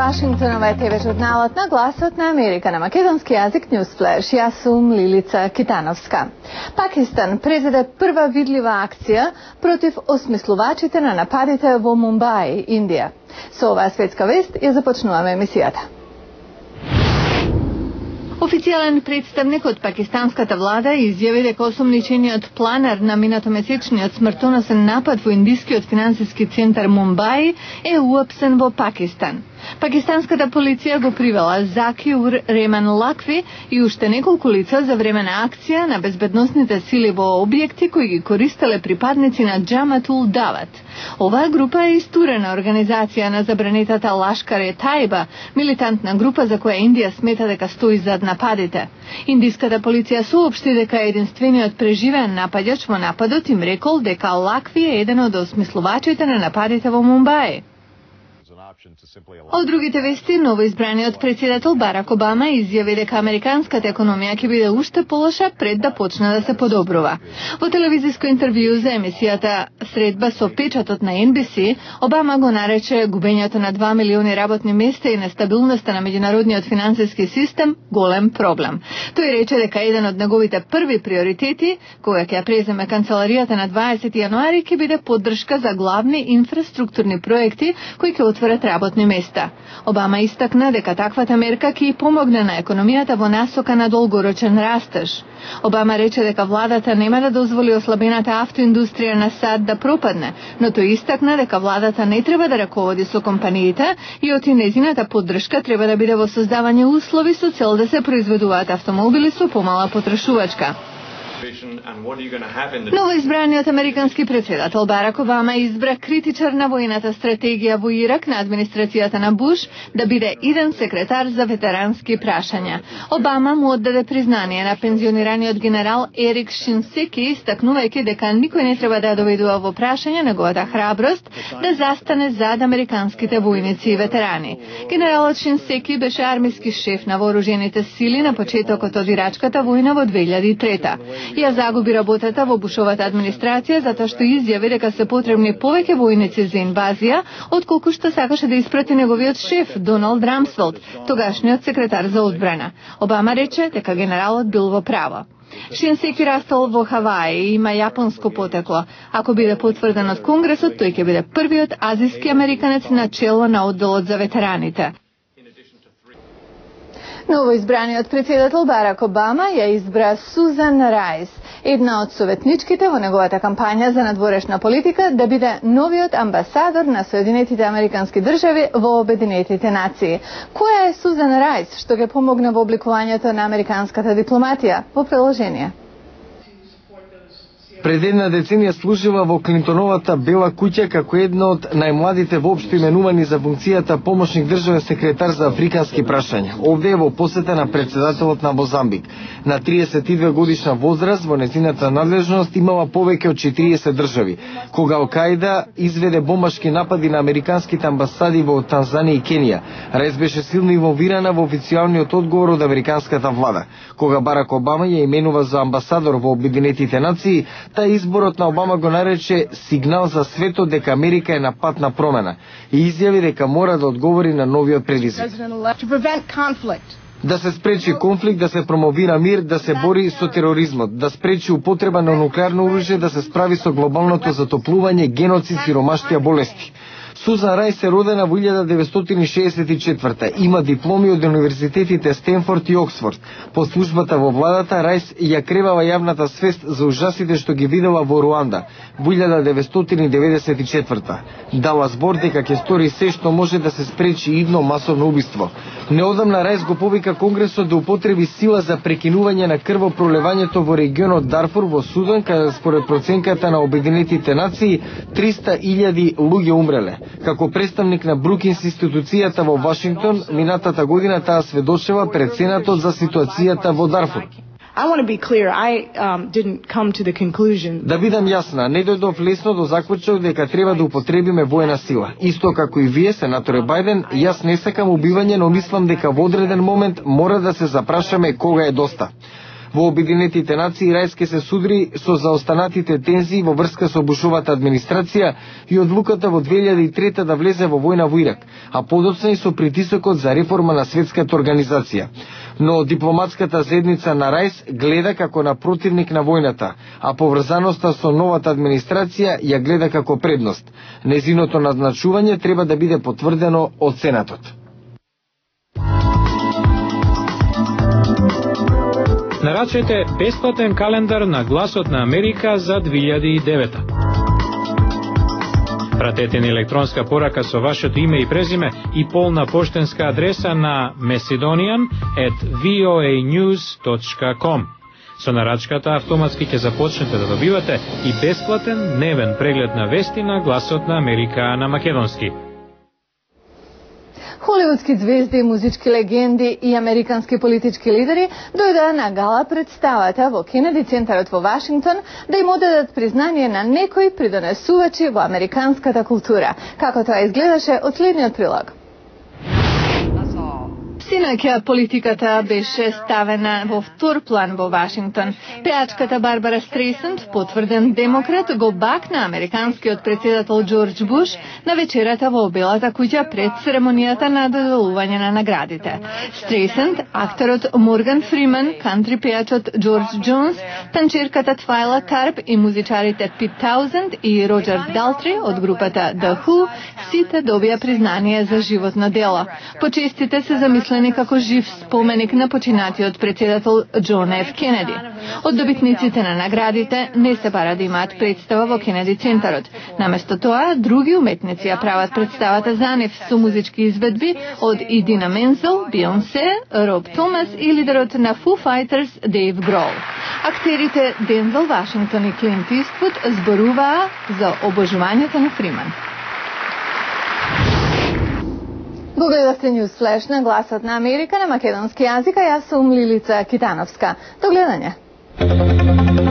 Вашингтонова е ТВ журналот на Гласот на Америка на македонски јазик Newsflash. Јас сум Лилица Китановска. Пакистан презеде прва видлива акција против осмислувачите на нападите во Мумбај, Индија. Со оваа светска вест ја започнуваме емисијата. Официјален представник од пакистанската влада изјави дека осомничениот планер на минатомесечниот смртоносен напад во индискиот финансиски центар Мумбај е уапсен во Пакистан. Пакистанската полиција го привела Заки ур Реман Лакви и уште неколку лица за време на акција на безбедносните сили во објекти кои ги користеле припадници на Джаматул Дават. Оваа група е истурена организација на забранетата Лашкар-е Тајба, милитантна група за која Индија смета дека стои зад нападите. Индиската полиција соопшти дека единствениот преживеен нападјач во нападот им рекол дека Лакви е еден од осмислувачите на нападите во Мумбај. Од другите вести, новоизбраниот председател Барак Обама изјави дека американската економија ќе биде уште полоша пред да почне да се подобрува. Во телевизиско интервју за емисијата Средба со печатот на NBC, Обама го нарече губењето на 2 милиони работни места и нестабилноста на меѓународниот финансиски систем голем проблем. Тој рече дека еден од неговите први приоритети, кога ќе ја преземе канцеларијата на 20 јануари, ќе биде поддршка за главни инфраструктурни проекти кои ќе отворат работни места. Обама истакна дека таквата мерка ќе помогне на економијата во насока на долгорочен растеж. Обама рече дека владата нема да дозволи ослабената автоиндустрија на САД да пропадне, но тој истакна дека владата не треба да раководи со компаниите и оти незината поддршка треба да биде во создавање услови со цел да се произведуваат автомобили со помала потрошувачка. Новоизбраниот американски председател Барак Обама избра критичар на војната стратегија во Ирак на администрацијата на Буш да биде иден секретар за ветерански прашања. Обама му оддаде признание на пензионираниот генерал Ерик Шинсеки, истакнувајќи дека никој не треба да доведува во прашање неговата храброст да застане зад американските војници и ветерани. Генералот Шинсеки беше армиски шеф на вооружените сили на почетокот од Ирачката војна во 2003. Ја загуби работата во Бушовата администрација затоа што изјави дека се потребни повеќе војници за инвазија, отколку што сакаше да испрати неговиот шеф Доналд Рамсфелд, тогашниот секретар за одбрана. Обама рече дека генералот бил во право. Шинсеки растал во Хаваи и има јапонско потекло. Ако биде потврден од Конгресот, тој ќе биде првиот азиски американец на чело на одделот за ветераните. Новоизбраниот председател Барак Обама ја избра Сузан Рајс, една од советничките во неговата кампања за надворешна политика, да биде новиот амбасадор на Соединетите Американски држави во Обединетите нации. Која е Сузан Рајс, што ќе помогне во обликувањето на американската дипломатија? Во приложение. Пред една деценија служила во Клинтоновата Бела куќа како една од најмладите воопшто именувани за функцијата помошник државен секретар за африкански прашања. Овде е во посета на председателот на Мозамбик. На 32 годишна возраст во незината надлежност имала повеќе од 40 држави. Кога Ал-Каида изведе бомбашки напади на американските амбасади во Танзанија и Кенија, Рајс беше силно инволвирана во официјалниот одговор од американската влада. Кога Барак Обама ја именува за амбасадор во Обединетите нации, та изборот на Обама го нарече сигнал за светот дека Америка е на пат на промена и изјави дека мора да одговори на новиот предизвик. Да се спречи конфликт, да се промовира мир, да се бори со тероризмот, да спречи употреба на нуклеарно оружје, да се справи со глобалното затоплување, геноцид, сиромаштија, болести. Сузан Рајс се родена во 1964. Има дипломи од универзитетите Стенфорд и Оксфорд. По службата во владата, Рајс ја кревава јавната свест за ужасите што ги видела во Руанда во 1994. Дала збор дека ќе стори се што може да се спречи идно масовно убиство. Неодамна Рајс го повика Конгресот да употреби сила за прекинување на крвопролевањето во регионот Дарфур во Судан, каде според проценката на Обединетите нации 300.000 луѓе умреле. Како представник на Брукинс институцијата во Вашингтон, минатата година таа сведочева пред Сенатот за ситуацијата во Дарфур. Да бидам јасна, не дојдов лесно до заклучок дека треба да употребиме воена сила. Исто како и вие, сенаторе Бајден, јас не сакам убивање, но мислам дека во одреден момент мора да се запрашаме кога е доста. Во Обединетите нации Рајс ке се судри со заостанатите тензии во врска со Бушовата администрација и одлуката во 2003 да влезе во војна во Ирак, а подоцна и со притисокот за реформа на светската организација. Но дипломатската заедница на Рајс гледа како на противник на војната, а поврзаноста со новата администрација ја гледа како предност. Незиното назначување треба да биде потврдено од Сенатот. Нарачете бесплатен календар на Гласот на Америка за 2009. Пратете ни електронска порака со вашето име и презиме и полна поштенска адреса на macedonian@voanews.com. Со нарачката автоматски ќе започнете да добивате и бесплатен дневен преглед на вести на Гласот на Америка на македонски. Холивудски звезди, музички легенди и американски политички лидери дојдоа на гала представата во Кенеди центарот во Вашингтон да им одадат признание на некои придонесувачи во американската култура. Како тоа изгледаше од следниот прилог. Синоќа политиката беше ставена во втор план во Вашингтон. Пеачката Барбара Стрейсанд, потврден демократ, го бакна американскиот председател Џорџ Буш на вечерата во Белата куќа пред церемонијата на доделување на наградите. Стрейсанд, акторот Морган Фриман, кантри пеачот Џорџ Джонс, танчерката Твайла Карп и музичарите Пит Таузенд и Роџер Далтри од групата The Who сите добија признание за животно дело. Почестите се замислени како жив споменик на починатиот председател Џон Ф. Кенеди. Од добитниците на наградите не се бара да имаат представа во Кенеди центарот. Наместо тоа, други уметници ја прават представата за нив со музички изведби од Идина Мензел, Бионсе, Роб Томас и лидерот на Foo Fighters Дейв Грол. Актерите Дензел Вашингтон и Клинт Иствуд зборуваа за обожувањето на Фриман. Го гледавте News Flash на Гласот на Америка на македонски јазик, а јас сум Лилица Китановска. До гледање.